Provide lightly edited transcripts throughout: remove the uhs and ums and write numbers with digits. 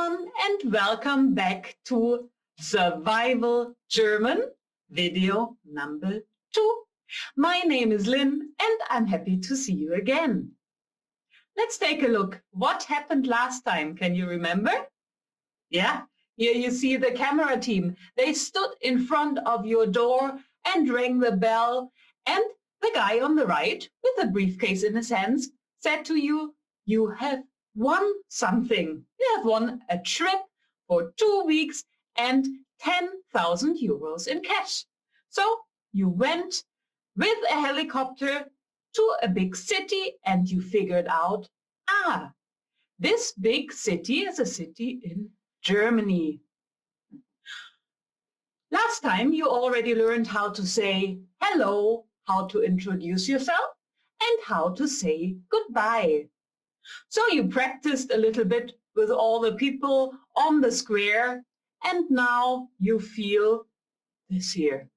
everyone and welcome back to Survival German video number 2. My name is Lynn and I'm happy to see you again. Let's take a look. What happened last time? Can you remember? Yeah, here you see the camera team. They stood in front of your door and rang the bell, and the guy on the right with a briefcase in his hands said to you, you have won something. You have won a trip for 2 weeks and 10,000 euros in cash. So you went with a helicopter to a big city and you figured out, this big city is a city in Germany. Last time you already learned how to say hello, how to introduce yourself, and how to say goodbye. So you practiced a little bit with all the people on the square, and now you feel this here.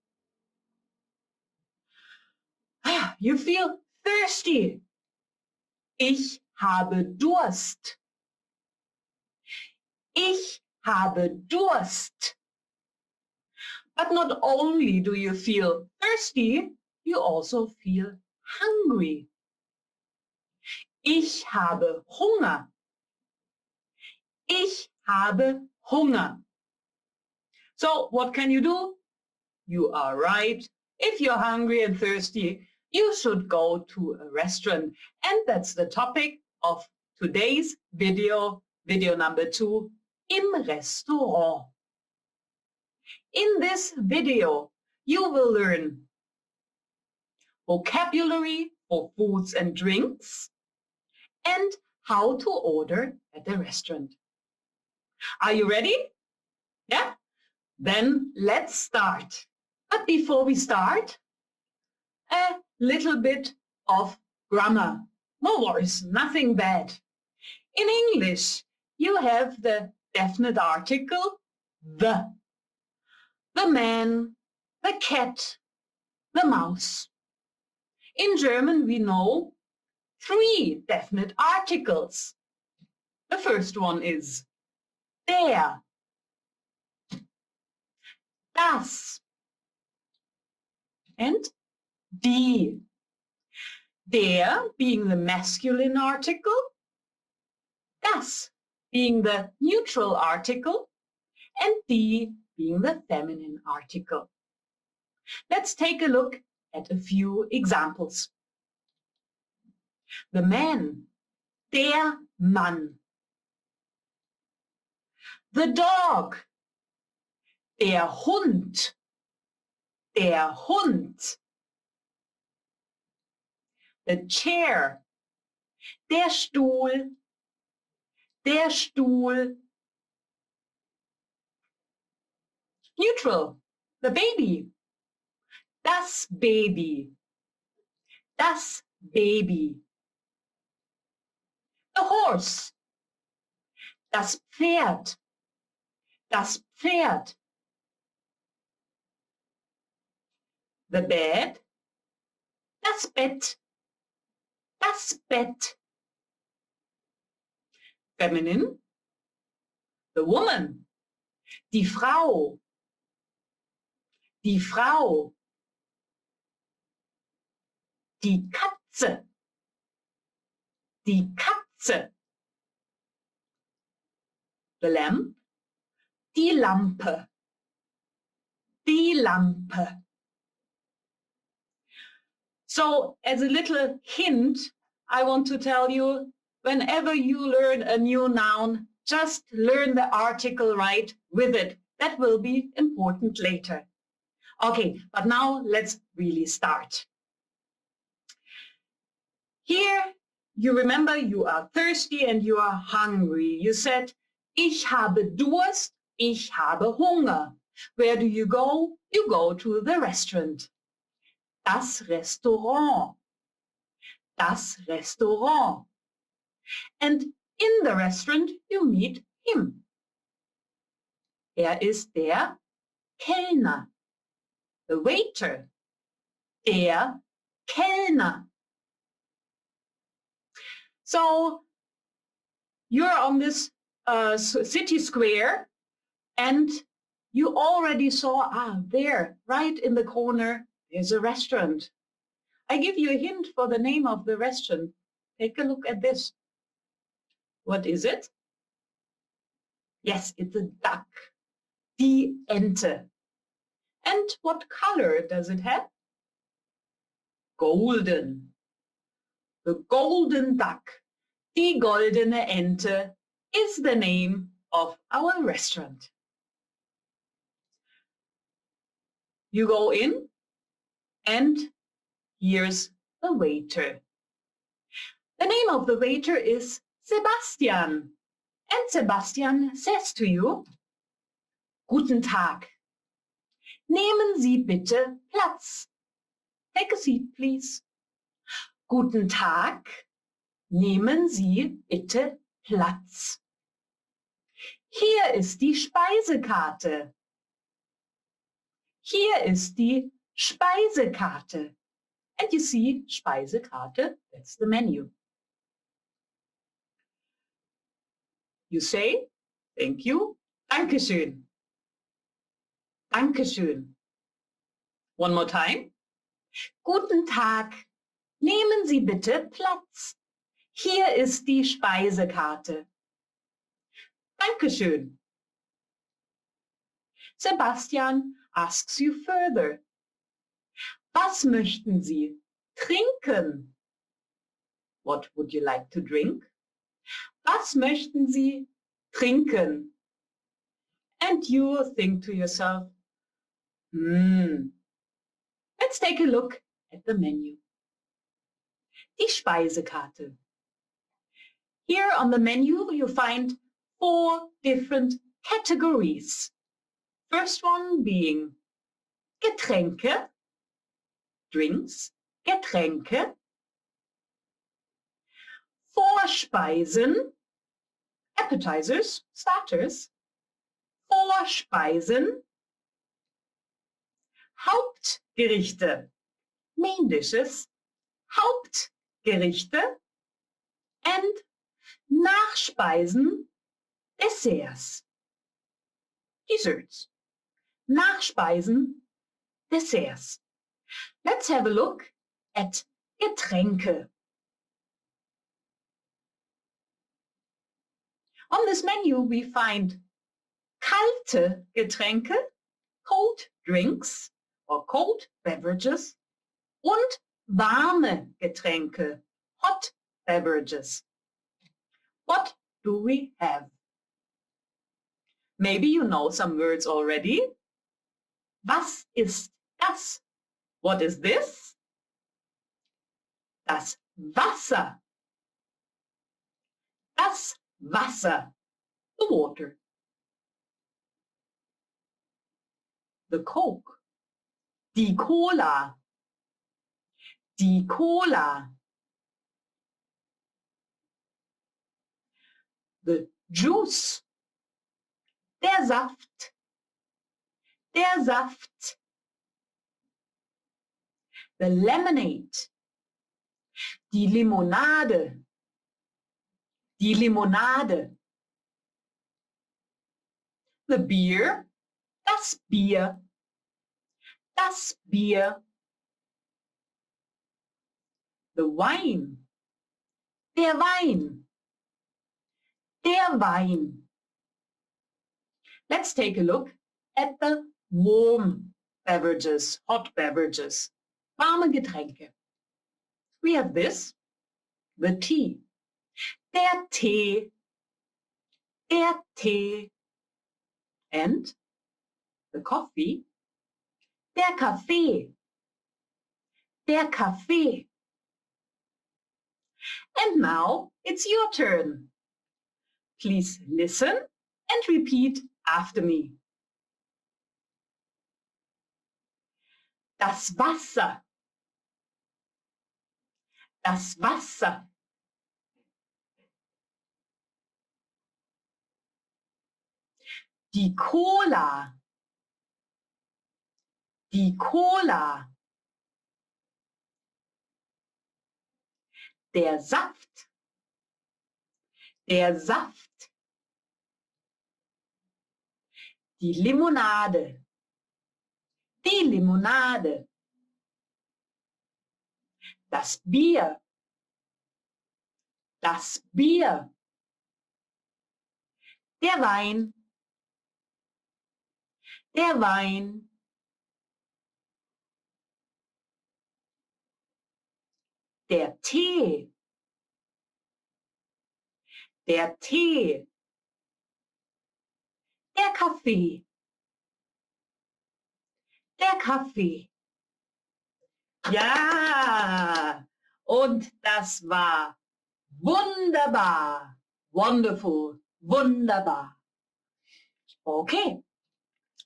You feel thirsty. Ich habe Durst. Ich habe Durst. But not only do you feel thirsty, you also feel hungry. Ich habe Hunger. Ich habe Hunger. So what can you do? You are right. If you're hungry and thirsty, you should go to a restaurant. And that's the topic of today's video, video number 2, im Restaurant. In this video, you will learn vocabulary for foods and drinks, and how to order at a restaurant. Are you ready? Yeah? Then let's start. But before we start, a little bit of grammar. No worries, nothing bad. In English, you have the definite article, the man, the cat, the mouse. In German, we know 3 definite articles. The first one is der, das, and die. Der being the masculine article, das being the neutral article, and die being the feminine article. Let's take a look at a few examples. The man, der Mann. The dog, der Hund, der Hund. The chair, der Stuhl, der Stuhl. Neutral, the baby, das Baby, das Baby. The horse, das Pferd, das Pferd. The bed, das Bett, das Bett. Feminine, the woman, die Frau, die Frau. Die Katze, die Katze. The lamp, die Lampe, die Lampe. So, as a little hint, I want to tell you, whenever you learn a new noun, just learn the article right with it. That will be important later. Okay, but now let's really start. Here, you remember you are thirsty and you are hungry. You said, ich habe Durst, ich habe Hunger. Where do you go? You go to the restaurant. Das Restaurant. Das Restaurant. And in the restaurant, you meet him. Ist der Kellner. The waiter. Der Kellner. So you're on this city square, and you already saw, there, right in the corner, there's a restaurant. I give you a hint for the name of the restaurant. Take a look at this. What is it? Yes, it's a duck. Die Ente. And what color does it have? Golden. The golden duck, die goldene Ente, is the name of our restaurant. You go in, and here's the waiter. The name of the waiter is Sebastian. And Sebastian says to you, Guten Tag. Nehmen Sie bitte Platz. Take a seat, please. Guten Tag. Nehmen Sie bitte Platz. Hier ist die Speisekarte. Hier ist die Speisekarte. And you see, Speisekarte, that's the menu. You say, thank you, Dankeschön. Dankeschön. One more time. Guten Tag. Nehmen Sie bitte Platz. Hier ist die Speisekarte. Dankeschön. Sebastian asks you further. Was möchten Sie trinken? What would you like to drink? Was möchten Sie trinken? And you think to yourself, let's take a look at the menu. Die Speisekarte. Here on the menu you find 4 different categories. First one being Getränke, drinks, Getränke. Vorspeisen, appetizers, starters. Vorspeisen. Hauptgerichte, main dishes, Hauptgerichte. And Nachspeisen, desserts, desserts. Nachspeisen, desserts. Let's have a look at Getränke. On this menu we find kalte Getränke, cold drinks or cold beverages, und warme Getränke, hot beverages. What do we have? Maybe you know some words already. Was ist das? What is this? Das Wasser. Das Wasser. The water. The Coke. Die Cola. Die Cola. The juice. Der Saft. Der Saft. The lemonade. Die Limonade. Die Limonade. The beer. Das Bier. Das Bier. The wine. Der Wein. Der Wein. Let's take a look at the warm beverages, hot beverages, warme Getränke. We have this, the tea. Der Tee. Der Tee. And the coffee. Der Kaffee. Der Kaffee. And now it's your turn. Please listen and repeat after me. Das Wasser. Das Wasser. Die Cola. Die Cola. Der Saft. Der Saft. Die Limonade. Die Limonade. Das Bier. Das Bier. Der Wein. Der Wein. Der Tee. Der Tee. Der Kaffee. Der Kaffee. Ja, und das war wunderbar. Wonderful. Wunderbar. Okay.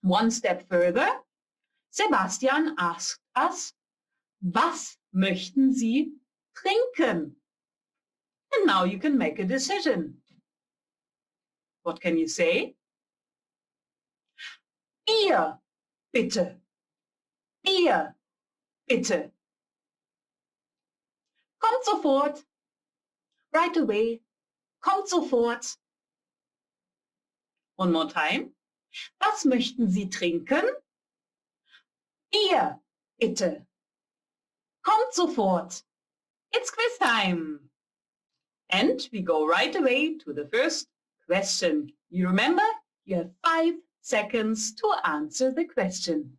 One step further. Sebastian asked us, was möchten Sie trinken? And now you can make a decision. What can you say? Bier, bitte. Bier, bitte. Kommt sofort. Right away. Kommt sofort. One more time. Was möchten Sie trinken? Bier, bitte. Kommt sofort. It's quiz time. And we go right away to the first question. You remember? You have 5 seconds to answer the question.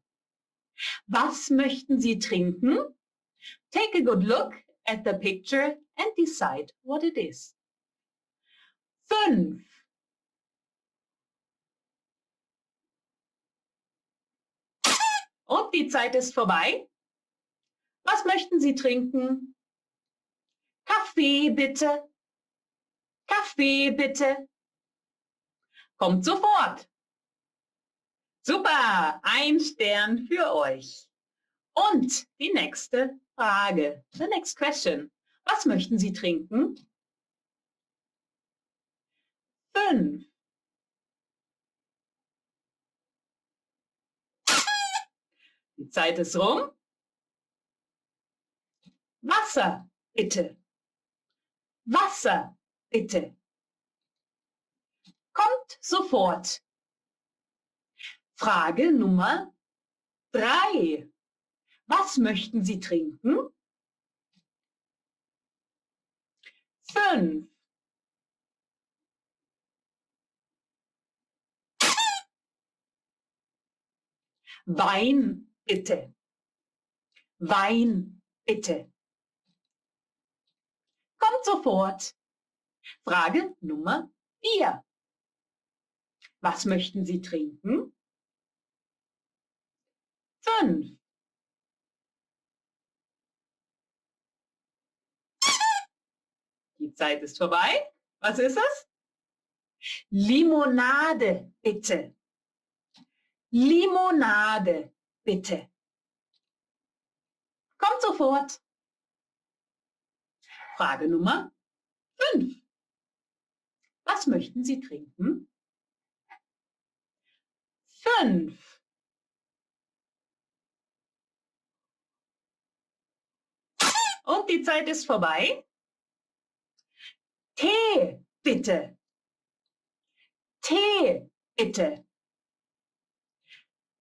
Was möchten Sie trinken? Take a good look at the picture and decide what it is. 5. Und die Zeit ist vorbei. Was möchten Sie trinken? Kaffee bitte. Kaffee bitte. Kommt sofort. Super, 1 Stern für euch. Und die nächste Frage. The next question. Was möchten Sie trinken? 5. Die Zeit ist rum. Wasser, bitte. Wasser, bitte. Kommt sofort. Frage Nummer 3. Was möchten Sie trinken? 5. Wein, bitte. Wein, bitte. Kommt sofort. Frage Nummer 4. Was möchten Sie trinken? 5. Die Zeit ist vorbei. Was ist es? Limonade, bitte. Limonade, bitte. Kommt sofort. Frage Nummer 5. Was möchten Sie trinken? 5. Und die Zeit ist vorbei. Tee, bitte. Tee, bitte.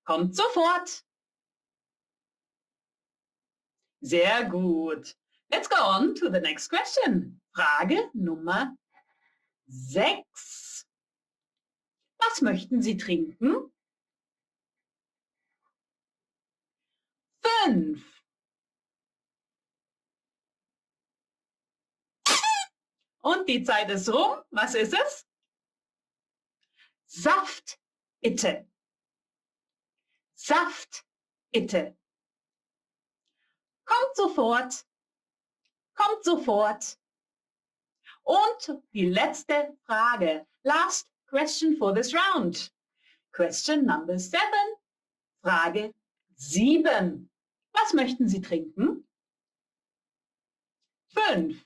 Kommt sofort. Sehr gut. Let's go on to the next question. Frage Nummer 6. Was möchten Sie trinken? 5. Und die Zeit ist rum. Was ist es? Saft, bitte. Saft, bitte. Kommt sofort. Kommt sofort. Und die letzte Frage. Last question for this round. Question number 7. Frage 7. Was möchten Sie trinken? 5.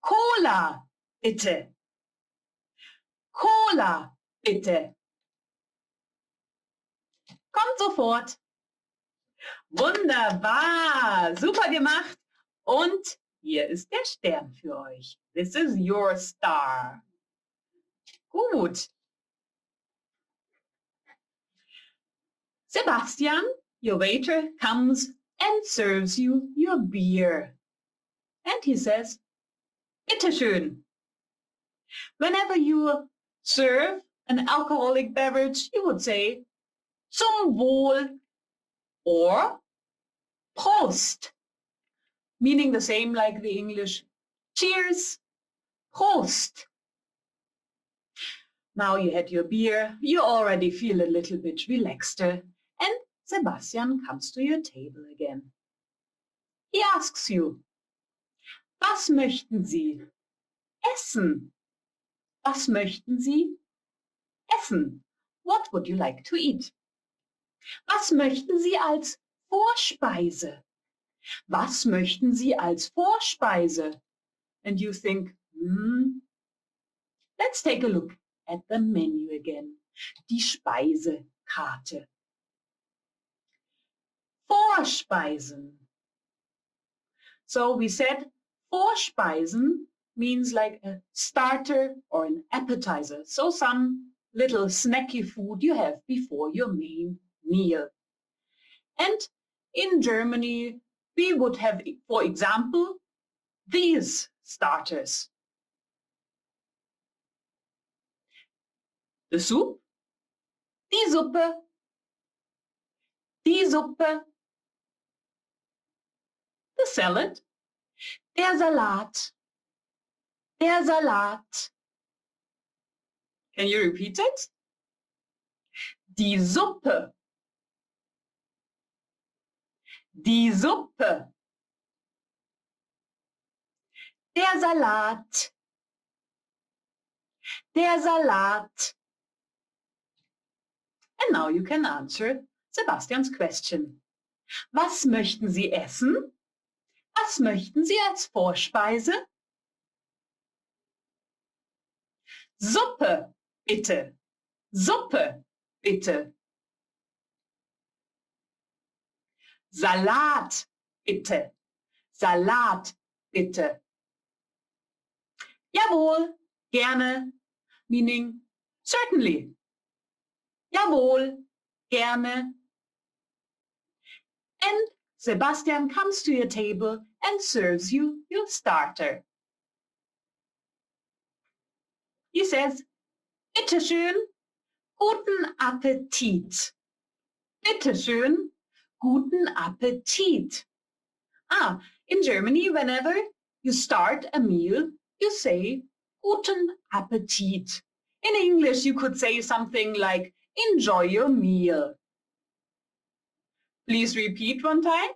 Cola, bitte. Cola, bitte. Kommt sofort. Wunderbar, super gemacht. Und Hier ist der Stern für euch. This is your star. Gut. Sebastian, your waiter, comes and serves you your beer. And he says, Bitte schön. Whenever you serve an alcoholic beverage, you would say, Zum Wohl or Prost, meaning the same like the English cheers, Prost. Now you had your beer, you already feel a little bit relaxeder, and Sebastian comes to your table again. He asks you, Was möchten Sie essen? Was möchten Sie essen? What would you like to eat? Was möchten Sie als Vorspeise? Was möchten Sie als Vorspeise? And you think, let's take a look at the menu again. Die Speisekarte. Vorspeisen. So we said Vorspeisen means like a starter or an appetizer. So some little snacky food you have before your main meal. And in Germany, we would have, for example, these starters. The soup, die Suppe, the salad, der Salat. Can you repeat it? Die Suppe, der Salat, And now you can answer Sebastians question. Was möchten Sie essen? Was möchten Sie als Vorspeise? Suppe, bitte. Suppe, bitte. Salat, bitte. Salat, bitte. Jawohl, gerne, meaning certainly. Jawohl, gerne. And Sebastian comes to your table and serves you your starter. He says, Bitte schön, guten Appetit. Bitte schön, guten Appetit. In Germany, whenever you start a meal, you say guten Appetit. In English, you could say something like enjoy your meal. Please repeat one time.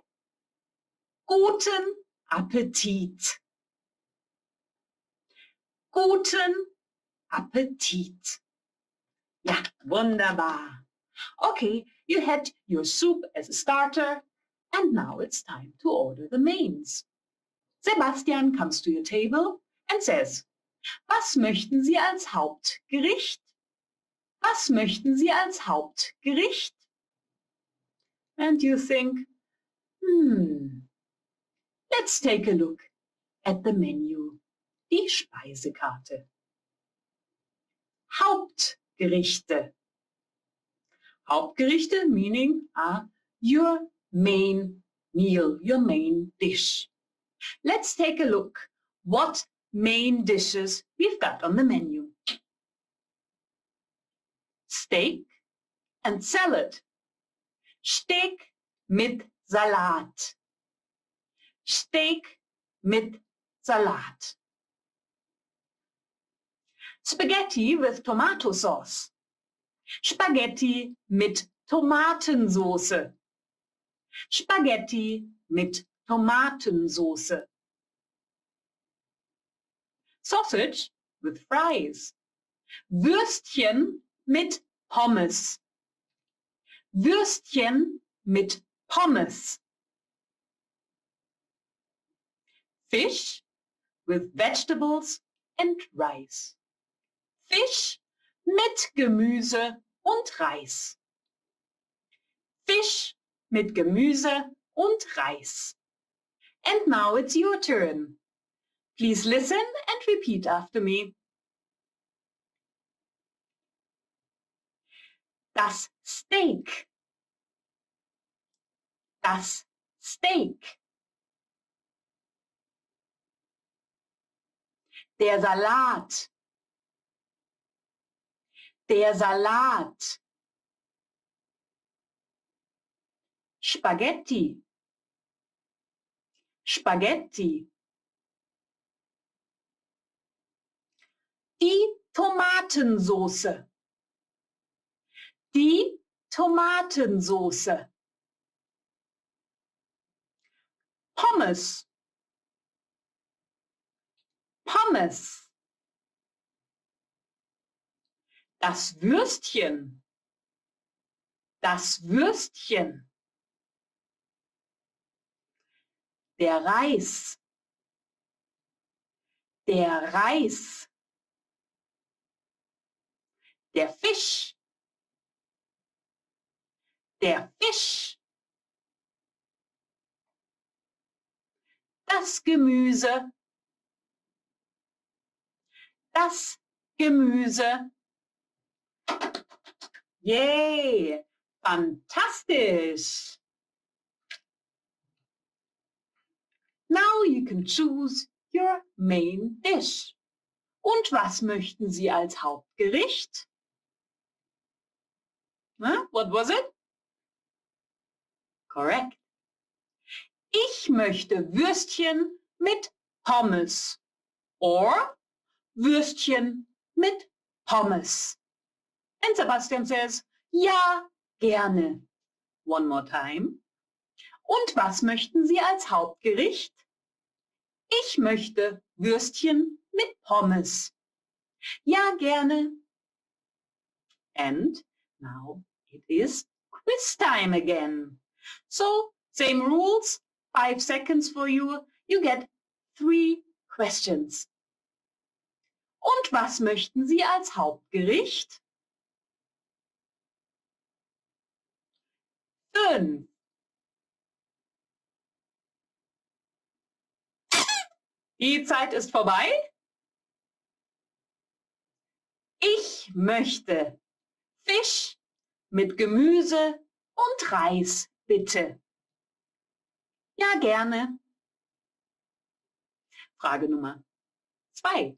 Guten Appetit. Guten Appetit. Ja, wunderbar. Okay, you had your soup as a starter, and now it's time to order the mains. Sebastian comes to your table and says, Was möchten Sie als Hauptgericht? Was möchten Sie als Hauptgericht? And you think, let's take a look at the menu, die Speisekarte. Hauptgerichte. Hauptgerichte meaning your main meal, your main dish. Let's take a look what main dishes we've got on the menu. Steak and salad. Steak mit Salat. Steak mit Salat. Spaghetti with tomato sauce. Spaghetti mit Tomatensoße. Spaghetti mit Tomatensoße. Sausage with fries. Würstchen mit Pommes. Würstchen mit Pommes. Fish with vegetables and rice. Fisch mit Gemüse und Reis. Fisch mit Gemüse und Reis. And now it's your turn. Please listen and repeat after me. Das Steak. Das Steak. Der Salat. Der Salat. Spaghetti. Spaghetti. Die Tomatensoße. Die Tomatensoße. Pommes. Pommes. Das Würstchen. Das Würstchen. Der Reis. Der Reis. Der Fisch. Der Fisch. Das Gemüse. Das Gemüse. Yay! Fantastisch! Now you can choose your main dish. Und was möchten Sie als Hauptgericht? What was it? Correct. Ich möchte Würstchen mit Pommes. Or Würstchen mit Pommes. And Sebastian says, ja, gerne. One more time. Und was möchten Sie als Hauptgericht? Ich möchte Würstchen mit Pommes. Ja, gerne. And now it is quiz time again. So, same rules, 5 seconds for you. You get 3 questions. Und was möchten Sie als Hauptgericht? 5. Die Zeit ist vorbei. Ich möchte Fisch mit Gemüse und Reis, bitte. Ja, gerne. Frage Nummer 2.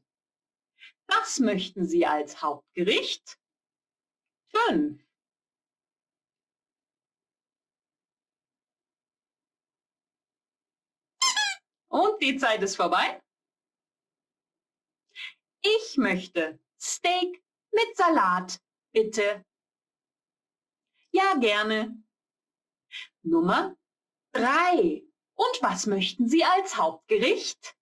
Was möchten Sie als Hauptgericht? 5. Und die Zeit ist vorbei. Ich möchte Steak mit Salat, bitte. Ja, gerne. Nummer 3. Und was möchten Sie als Hauptgericht?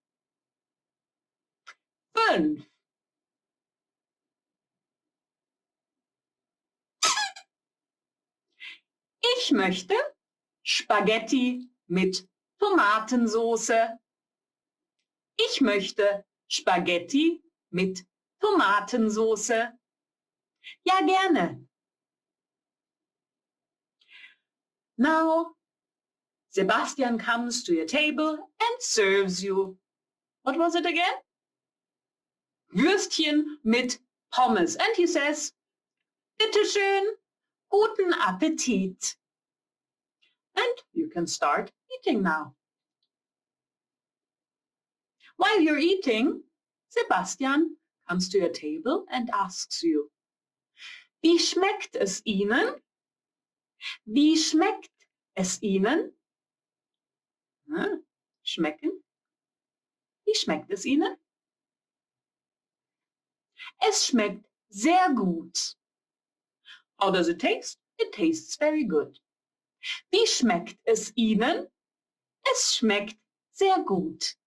5. Ich möchte Spaghetti mit Tomatensoße. Ich möchte Spaghetti mit Tomatensoße. Ja, gerne. Now, Sebastian comes to your table and serves you. What was it again? Würstchen mit Pommes. And he says, bitte schön, guten Appetit. And you can start eating now. While you're eating, Sebastian comes to your table and asks you, wie schmeckt es Ihnen? Wie schmeckt es Ihnen? Schmecken? Wie schmeckt es Ihnen? Es schmeckt sehr gut. How does it taste? It tastes very good. Wie schmeckt es Ihnen? Es schmeckt sehr gut.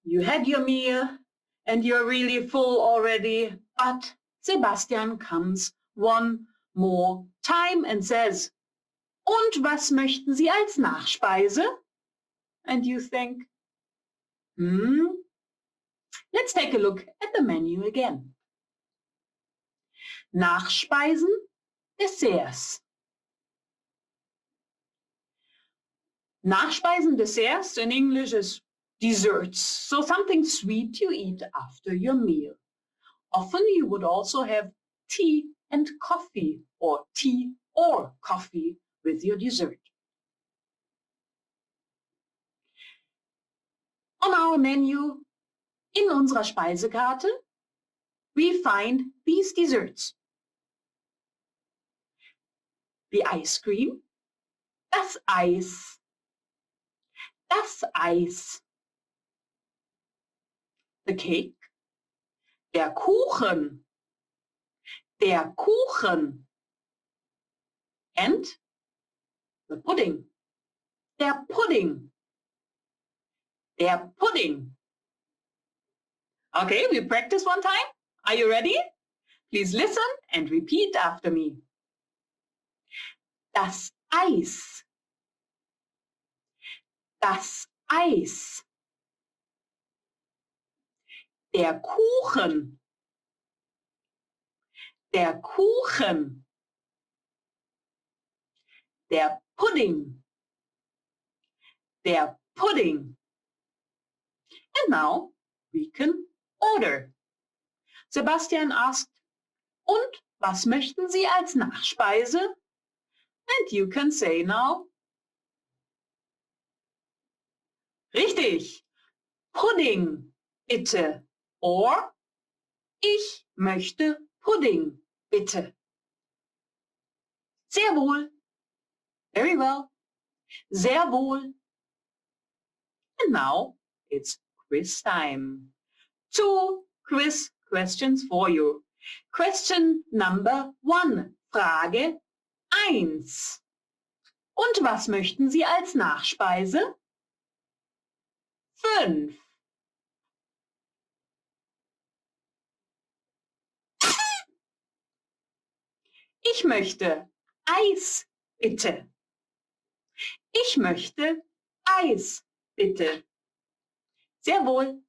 You had your meal and you're really full already, but Sebastian comes one more time and says, und was möchten Sie als Nachspeise? And you think, let's take a look at the menu again. Nachspeisen, Desserts. Nachspeisen, desserts in English is desserts. So something sweet you eat after your meal. Often you would also have tea and coffee or tea or coffee with your dessert. On our menu, in unserer Speisekarte, we find these desserts. The ice cream, das Eis, das Eis. The cake, der Kuchen, der Kuchen. And the pudding, der Pudding, der Pudding. Okay, we practice one time. Are you ready? Please listen and repeat after me. Das Eis, das Eis. Der Kuchen, der Kuchen. Der Pudding, der Pudding. And now we can order. Sebastian asked, und was möchten Sie als Nachspeise? And you can say now, richtig, Pudding, bitte. Or, ich möchte Pudding, bitte. Sehr wohl. Very well. Sehr wohl. And now it's quiz time. 2 quiz questions for you. Question number 1. Frage 1. Und was möchten Sie als Nachspeise? 5. Ich möchte Eis, bitte. Ich möchte Eis, bitte. Sehr wohl.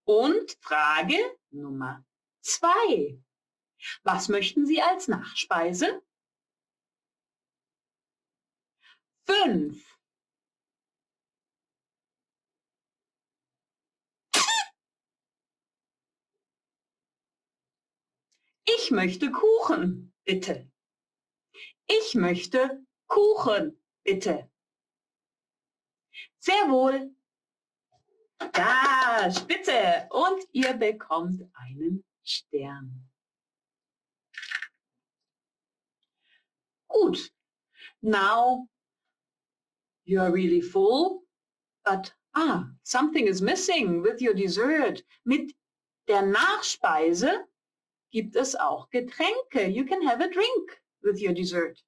Und Frage Nummer 2. Was möchten Sie als Nachspeise? 5. Ich möchte Kuchen, bitte. Ich möchte Kuchen, bitte. Sehr wohl. Ja, spitze. Und ihr bekommt einen Stern. Gut. Now you're really full, but something is missing with your dessert. Mit der Nachspeise gibt es auch Getränke. You can have a drink with your dessert.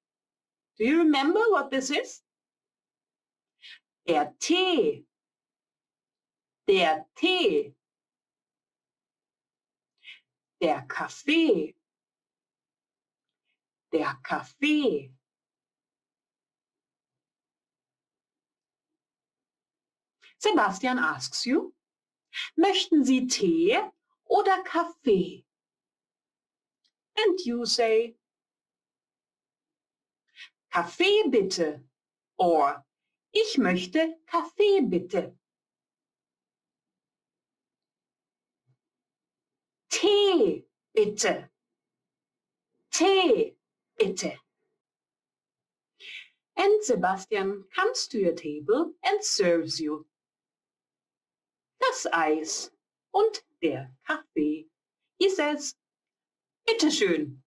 Do you remember what this is? Der Tee. Der Tee. Der Kaffee. Der Kaffee. Sebastian asks you, möchten Sie Tee oder Kaffee? And you say, Kaffee bitte. Or, ich möchte Kaffee bitte. Tee bitte. Tee bitte. And Sebastian comes to your table and serves you das Eis und der Kaffee. He says, bitte schön.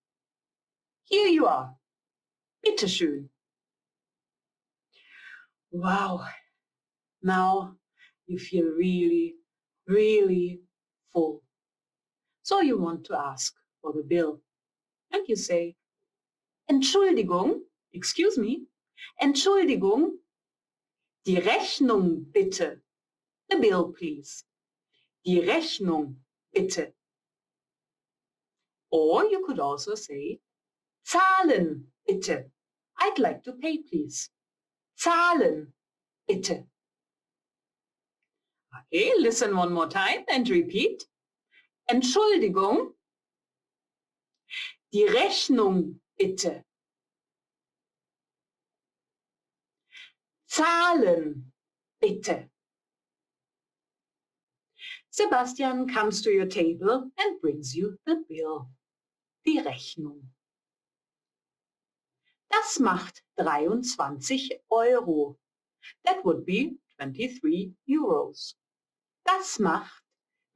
Here you are. Bitte schön. Wow. Now you feel really, really full. So you want to ask for the bill. And you say, Entschuldigung, excuse me, Entschuldigung, die Rechnung bitte. The bill, please. Die Rechnung bitte. Or you could also say, Zahlen bitte. I'd like to pay, please. Zahlen bitte. Okay, listen one more time and repeat. Entschuldigung, die Rechnung bitte. Zahlen, bitte. Sebastian comes to your table and brings you the bill, die Rechnung. Das macht 23 Euro. That would be 23 euros. Das macht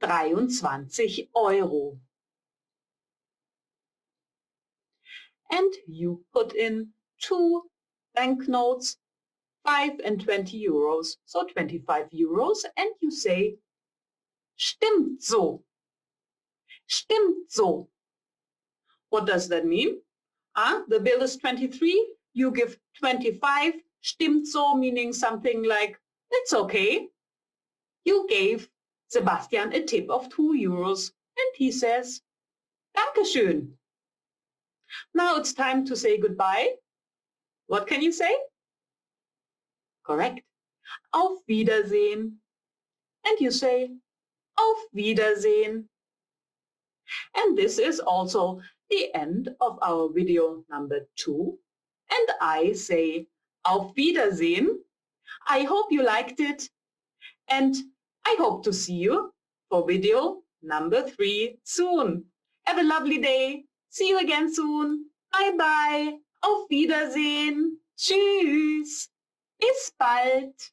23 Euro. And you put in 2 banknotes, 5 and 20 euros, so 25 euros, and you say, stimmt so. Stimmt so. What does that mean? The bill is 23, you give 25, stimmt so, meaning something like, it's okay. You gave Sebastian a tip of 2 euros, and he says, Dankeschön. Now it's time to say goodbye. What can you say? Correct. Auf Wiedersehen. And you say, Auf Wiedersehen. And this is also the end of our video number 2. And I say, Auf Wiedersehen. I hope you liked it. And I hope to see you for video number 3 soon. Have a lovely day. See you again soon. Bye bye. Auf Wiedersehen. Tschüss. Bis bald.